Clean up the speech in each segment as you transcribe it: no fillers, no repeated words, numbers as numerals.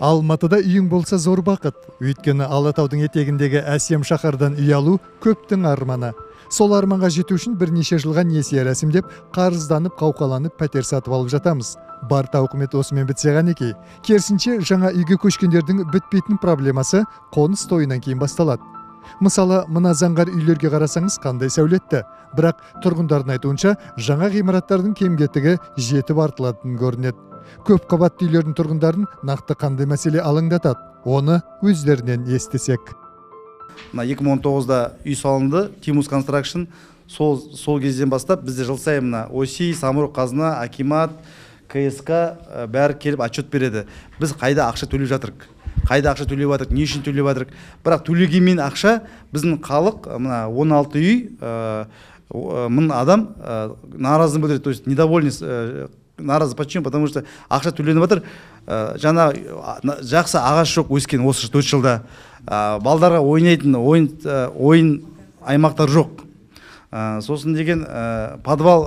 Алматыда үйің болса зор бақыт. Өйткені Алатаудың етегіндегі әсем шаһардан үй алу көптің арманы. Сол арманға жету үшін бірнеше жылға несие рәсімдеп, қарызданып, қауқаланып, пәтер сатып алып жатамыз. Бар тауқымет осымен бітсе ғана екен. Керісінше, жаңа үйге көшкендердің бітпейтін проблемасы қоныс тойынан кейін басталады. Мысалы, мына заңғар үйлерге қарасаңыз қандай сәулетті. Бірақ тұрғындардың айтуынша, жаңа ғимараттардың кем-кетігі жетіп артылатын көрінеді. Көп қабатты үйлердің тұрғындарын нақты қандай мәселе алаңдатады? Оны өздерінен естісек. 2019-да үй салынды, Тимус Construction. Сол кезден бастап бізде жыл сайын ОСИ, Самұрық Қазына, Акимат, КСК бәрі келіп отчет береді. Біз қайда ақша төлеп жатырық? Қайда ақша төлеп жатырық? Не үшін төлеп жатырық? Бірақ төлегенмен ақша біздің халық 16 үй 1000 адам наразы білдіреді, то есть недовольны. Наразы почему? Потому что ақша төленіп жатыр. Жаңа жақсы ағаш жоқ өскен осы 4 жылда. Балдарға ойнайтын ойын аймақтар жоқ. Сосын деген подвал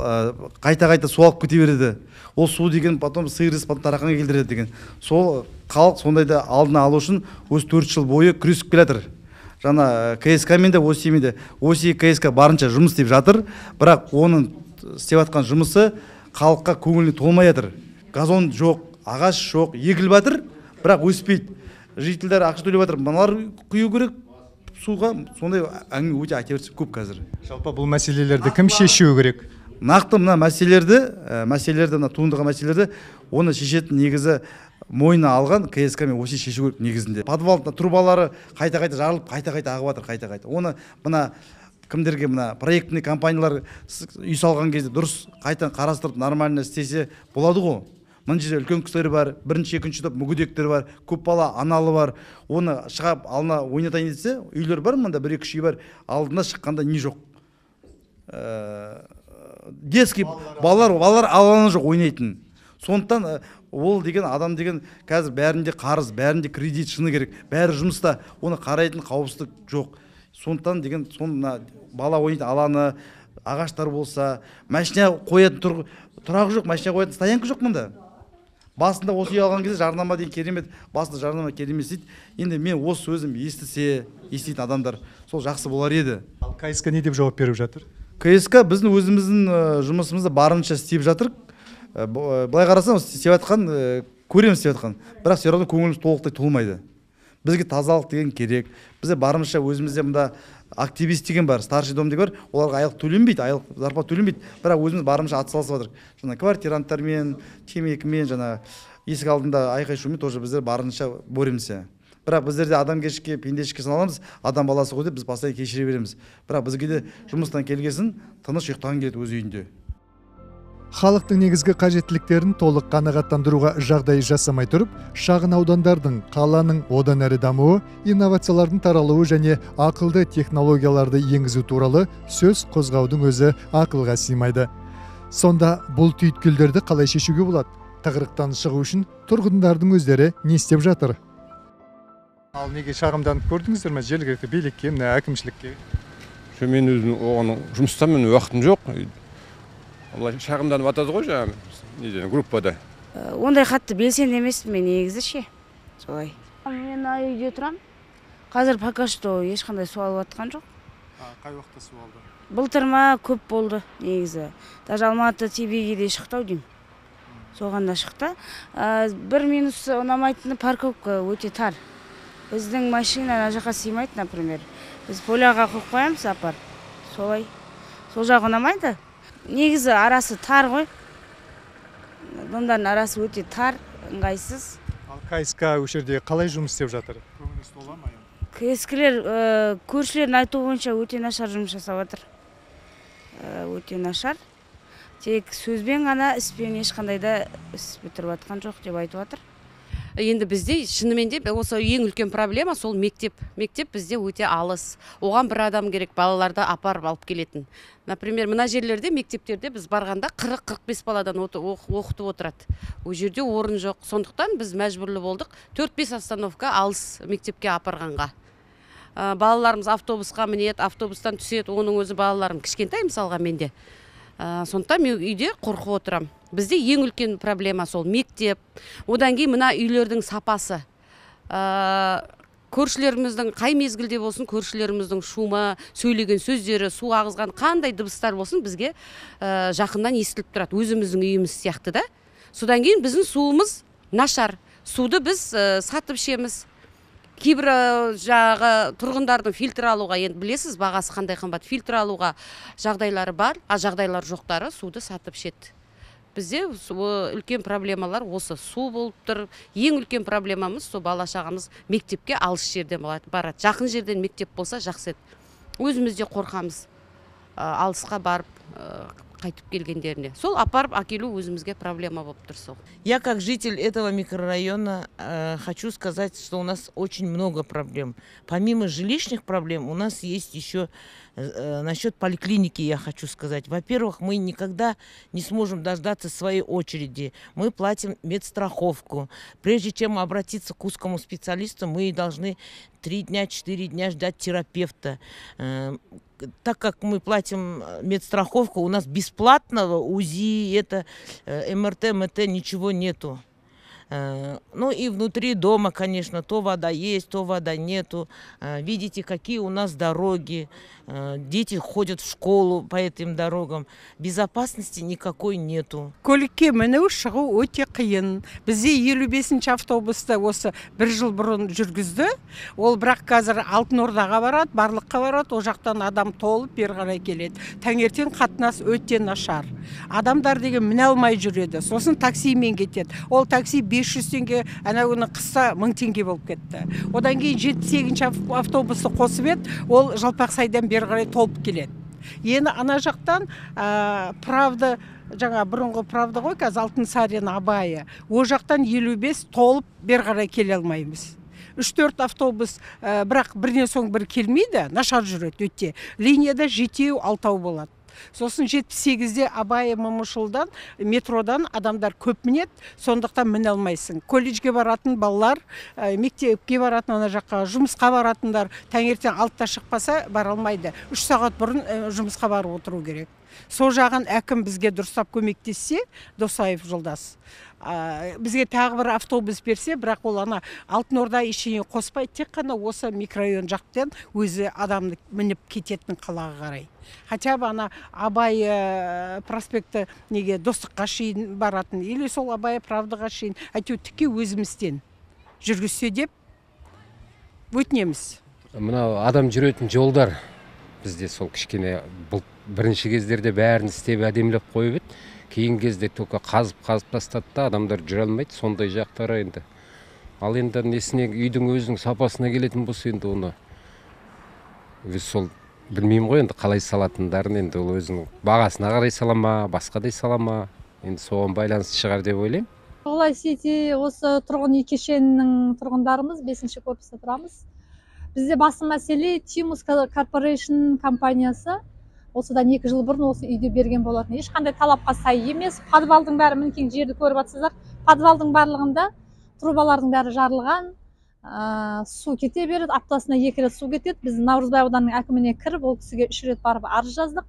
қайта-қайта су алып кете береді. Ол су деген потом сыйырыс тарақанға келдіреді деген. Сол халық сондайды алдына алу үшін өз 4 жыл бойы күресіп келатыр. Жаңа КСК мен де ОСИ мен де ОСИ КСК барынша жұмыс істеп жатыр. Бірақ оның істеп жатқан жұмысы халыққа көңіліне толмай жатыр. Газон жоқ, ағаш жоқ, егіліп жатыр, бірақ өспейді. Жителдер ақша төлеп жатыр. Мыналар құю керек суға. Сондай әңгіме өте айта берсе көп қазір. Жалпы бұл мәселелерді кім шешуі керек? Нақты мына мәселелерді, туындаған мәселелерді оны шешетін негізі мойнына алған КСК мен ОСИ шешу керек негізінде. Подвал трубалары қайта-қайта жарылып, қайта-қайта ағып жатыр, қайта-қайта. Оны мына кімдерге проектный компаниялар үй салған кезде дұрыс қайтан қарастырып нормально істесе болады ғой. Мына жерде үлкен кісілер бар, бірінші, екінші топ мүгедектер бар, көп бала аналы бар. Оны шығап алдына ойнатайын десе, үйлер бар, мында 1-2 үй бар, алдына шыққанда не жоқ. Детский балалар алаңы жоқ ойнайтын. Сондықтан ол деген адам деген қазір бәрінде қарыз, бәрінде кредит шыны керек, бәрі жұмыста, оны қарайтын қауіпсіздік жоқ. Сондықтан деген бала ойнайтын алаңы, ағаштар болса, машина қоятын тұрақ жоқ, машина қоятын стоянка жоқ мұнда. Басында осы үй алған кезде жарнама деген керемет, басында жарнама керемет дейді. Енді мен осы сөзім еститін адамдар сол жақсы болар еді. Ал КСК не деп жауап беріп жатыр? КСК біздің өзіміздің жұмысымызды барынша істеп жатырық. Былай қарасам, істеп жатқан, көреміз істеп жатқан. Бірақ все равно көңіліміз толықтай толмайды. Бізге тазалық деген керек. Бізде барынша өзімізде мұнда активист деген бар, старший дом деген бар, оларға айлық төленбейді, айлық зарплата төленбейді. Бірақ өзіміз барынша атсалысып жатырық. Жаңа квартиранттармен, темекімен, жаңа есік алдында айқай-шумен тоже біздер барынша бореміз. Бірақ біздерде адамгершілікке, пендешілікке саналамыз, адам баласы ғой деп біз постоянно кешіре береміз. Бірақ бізге де жұмыстан келгесін тыныш ұйықтаған келеді өз үйінде. Халықтың негізгі қажеттіліктерін толық қанағаттандыруға жағдай жасамай тұрып, шағын аудандардың, қаланың одан әрі дамуы, инновациялардың таралуы және ақылды технологияларды енгізу туралы сөз қозғаудың өзі ақылға сыймайды. Сонда бұл түйткілдерді қалай шешуге болады? Тығырықтан шығу үшін тұрғындардың өздері не істеп жатыр? Ал неге шағымданып көрдіңіздер ме жергілікті билікке, әкімшілікке? Мен өзім оған жұмыстан уақытым жоқ. Олай шағымданып атады ғой жаңағы группада. Ондай қатты белсенді емеспін мен негізі ше. Солай. Мен үйде тұрам. Қазір пока что ешқандай су алып жатқан жоқ. Қай уақытта су алды? Былтыр ма көп болды негізі. Даже Алматы ТВ-ге де шықты деймін. Соған да шықты. Бір минусы ұнамайтыны парковка өте тар. Біздің машина ана жаққа сыймайды, например. Біз поляға қойып қоямыз апар. Солай. Сол жақ ұнамайды. Негізі арасы тар ғой. Домдардың арасы өте тар, ыңғайсыз. Ал КСК өшерде қалай жұмыс істеп жатыр? Көңіліңіз тола ма? КСК-лер көршілердің айтуы бойынша өте нашар жұмыс жасап жатыр. Өте нашар. Тек сөзбен ғана, іспен ешқандай да іс бітіріп жатқан жоқ деп айтып жатыр. Енді бізде шынымен де осы ең үлкен проблема сол мектеп. Мектеп бізде өте алыс. Оған бір адам керек, балаларды апарып алып келетін. Например, мына жерлерде, мектептерде біз барғанда 40-45 баладан оқытып отырады. Ол жерде орын жоқ. Сондықтан біз мәжбүрлі болдық 4-5 остановка алыс мектепке апарғанға. Балаларымыз автобусқа мінеді, автобустан түседі, оның өзі балаларым кішкентай мысалға менде. Сондықтан мен үйде қорқып отырам. Бізде ең үлкен проблема сол мектеп. Одан кейін мына үйлердің сапасы. көршілеріміздің қай мезгілде болсын, көршілеріміздің шумы, сөйлеген сөздері, су ағызған қандай дыбыстар болсын, бізге жақыннан естіліп тұрады. Өзіміздің үйіміз сияқты да. Содан кейін біздің суымыз нашар. Суды біз сатып ішеміз. Кейбір жағы тұрғындардың фильтр алуға, енді білесіз, бағасы қандай қымбат, фильтр алуға жағдайлары бар, жағдайлар жоқтары суды сатып ішеді. Бізде үлкен проблемалар осы су болып тұр. Ең үлкен проблемамыз сол бала шағамыз мектепке алыс жерден барады. Жақын жерден мектеп болса жақсы еді. Өзіміз де қорқамыз алысқа барып қайтып келгендеріне. Сол апарып әкелу өзімізге проблема болып тұр сол. Я как житель этого микрорайона хочу сказать, что у нас очень много проблем. Помимо жилищных проблем у нас есть еще насчет поликлиники, я хочу сказать. Во-первых, мы никогда не сможем дождаться своей очереди. Мы платим медстраховку. Прежде чем обратиться к узкому специалисту, мы должны 3 дня, 4 дня ждать терапевта. Так как мы платим медстраховку, у нас бесплатного УЗИ, МРТ, МТ, ничего нету. Ну и внутри дома, конечно, то вода есть, то вода нету. Видите, какие у нас дороги. Дети ходят в школу по этим дорогам. Безопасности никакой нету. Көлікке міну шығу өте қиын. Бізде 55-ші автобусты осы 1 жыл бұрын жүргізді. Ол бірақ қазір Алтын Ордаға барады, Барлыққа барады, о жақтан адам толып бері қарай келеді. Таңертең қатынас өте нашар. Адамдар деген міне алмай жүреді. Сосын таксимен кетеді. Ол такси 500 теңге, ана күні қыста 1000 теңге болып кетті. Одан кейін 7-8-ші автобусты қосып еді, ол Жалпақсайдан бері қарай толып келеді. Енді ана жақтан правда, жаңа бұрынғы правда ғой, қазір Алтынсарин Абайы. О жақтан 55 толып бері қарай келе алмаймыз. 3-4 автобус бірақ бірден соң бір келмейді, нашар жүреді өте. Линияда 7-6 болады. Сосын 78-де Абай Момышұлдан, метродан адамдар көп мінеді, сондықтан міне алмайсың. Колледжге баратын балалар, мектепке баратын, ана жаққа жұмысқа баратындар, таңертең 6-та шықпаса бара алмайды. 3 сағат бұрын жұмысқа барып отыру керек. Сол жағын әкім бізге дұрыстап көмектессе, Досаев жолдас. Бізге тағы бір автобус берсе, бірақ ол ана Алтын Орда ішіне қоспай, тек қана осы микрорайон жақтан өзі адамды мініп кететін қалаға қарай. Хотя бы ана Абай проспекті неге Достыққа шейін баратын, или сол Абай Правдаға шейін, әйтеу тіке өзімізден жүргізсе деп өтінеміз. Мына адам жүретін жолдар бізде сол кішкене бірінші кездерде бәрін істеп әдемілеп қойып еді. Кейін кезде только қазып тастады да, адамдар жүре алмайды, сондай жақтары енді. Ал енді несіне үйдің өзінің сапасына келетін болса, енді оны сол білмеймін ғой, енді қалай салатындарын, енді ол өзінің бағасына қарай салама, басқадай салама, енді соған байланысты шығар деп ойлаймын. Олай сети осы тұрғын үй кешенінің тұрғындарымыз 5-ші корпуста тұрамыз. Бізде басты мәселе Тимус Corporation компаниясы осыдан 2 жыл бұрын осы үйде берген болатын. Ешқандай талапқа сай емес. Подвалдың бәрі мінекей жерді көріп жатсыздар. Подвалдың барлығында трубалардың бәрі жарылған. Су кете береді. Аптасына 2 рет су кетеді. Біз Наурызбай ауданының әкіміне кіріп, ол кісіге 3 рет барып арыз жаздық.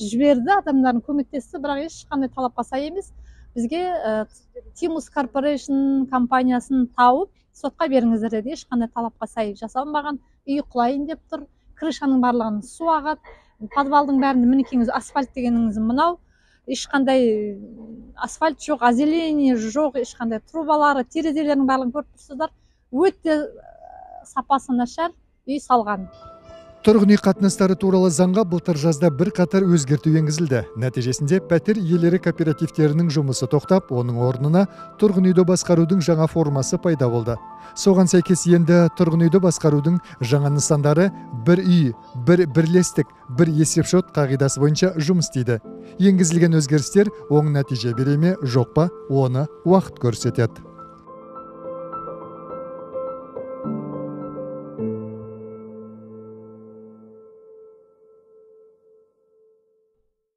Жіберді, адамдардың көмектесті, бірақ ешқандай талапқа сай емес. Бізге Тимус Corporation компаниясын тауып, сотқа беріңіздер деді. Ешқандай талапқа сай жасалмаған. Үй құлайын деп тұр. Крышаның барлығын су ағады, подвалдың бәрінде мінекейіңіз асфальт дегеніңіз мынау, ешқандай асфальт жоқ, озеленение жоқ, ешқандай трубалары, терезелерінің барлығын көріп тұрсыздар. Өте сапасы нашар үй салған. Тұрғын үй қатынастары туралы заңға былтыр жазда бір қатар өзгерту енгізілді. Нәтижесінде пәтер иелері кооперативтерінің жұмысы тоқтап, оның орнына тұрғын үйді басқарудың жаңа формасы пайда болды. Соған сәйкес енді тұрғын үйді басқарудың жаңа нысандары бір үй, бір бірлестік, бір есепшот қағидасы бойынша жұмыс істейді. Енгізілген өзгерістер оң нәтиже бере ме, жоқ па, оны уақыт көрсетеді.